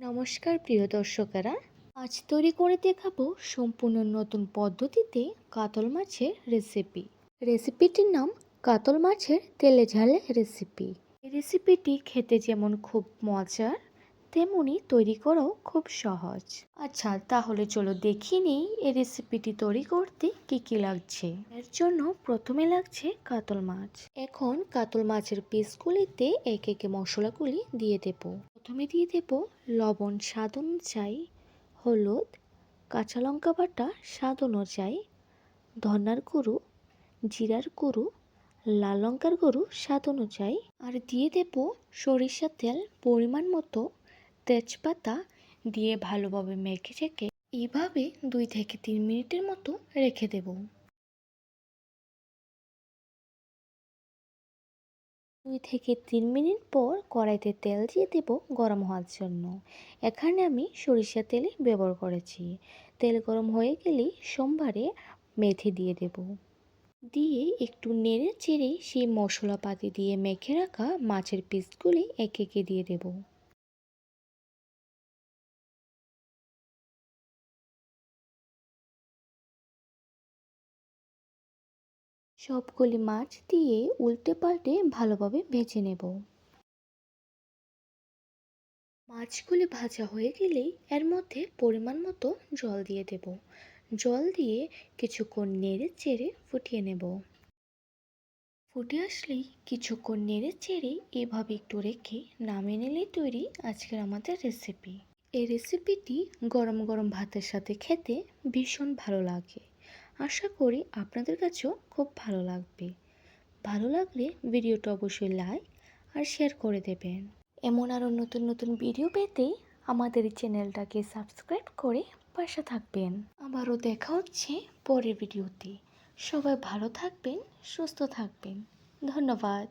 নমস্কার প্রিয় দর্শকেরা, আজ তৈরি করে দেখাবো সম্পূর্ণ নতুন পদ্ধতিতে কাতল মাছের রেসিপি। রেসিপিটির নাম কাতল মাছের তেলে ঝালে রেসিপি। এই রেসিপিটি খেতে যেমন খুব মজার, তেমনি তৈরি করাও খুব সহজ। আচ্ছা, তাহলে চলো দেখিয়ে নিই এই রেসিপিটি তৈরি করতে কি কি লাগছে। এর জন্য প্রথমে লাগছে কাতল মাছ। এখন কাতল মাছের পিসগুলিতে একে একে মশলাগুলি দিয়ে দেব। প্রথমে দিয়ে দেব লবণ স্বাদ অনুযায়ী, হলুদ, কাঁচা লঙ্কা বাটা স্বাদ অনুযায়ী, ধনার গুঁড়ো, জিরার গুঁড়ো, লাল লঙ্কার গুঁড়ো স্বাদ অনুযায়ী, আর দিয়ে দেব সরিষার তেল পরিমাণ মতো, তেজপাতা দিয়ে ভালোভাবে মেখে রেখে এইভাবে 2 থেকে 3 মিনিটের মতো রেখে দেব। 2 থেকে 3 মিনিট পর কড়াইতে তেল দিয়ে দেব গরম হওয়ার জন্য। এখানে আমি সরিষার তেলই ব্যবহার করেছি। তেল গরম হয়ে গেলেই সোমবারে মেথি দিয়ে দেব। দিয়ে একটু নেড়ে চেড়ে সেই মশলাপাতি দিয়ে মেখে রাখা মাছের পিসগুলি একে একে দিয়ে দেব। সবগুলি মাছ দিয়ে উল্টে পাল্টে ভালোভাবে ভেজে নেব। মাছগুলি ভাজা হয়ে গেলেই এর মধ্যে পরিমাণ মতো জল দিয়ে দেব। জল দিয়ে কিছুক্ষণ নেড়ে চেড়ে ফুটিয়ে নেব। ফুটে আসলেই কিছুক্ষণ নেড়ে চেড়ে এভাবে একটু রেখে নামিয়ে নিলেই তৈরি আজকের আমাদের রেসিপি। এই রেসিপিটি গরম গরম ভাতের সাথে খেতে ভীষণ ভালো লাগে। আশা করি আপনাদের কাছেও খুব ভালো লাগবে। ভালো লাগলে ভিডিওটা অবশ্যই লাইক আর শেয়ার করে দেবেন। এমন আরও নতুন নতুন ভিডিও পেতে আমাদের চ্যানেলটাকে সাবস্ক্রাইব করে পাশে থাকবেন। আবারও দেখা হচ্ছে পরের ভিডিওতে। সবাই ভালো থাকবেন, সুস্থ থাকবেন। ধন্যবাদ।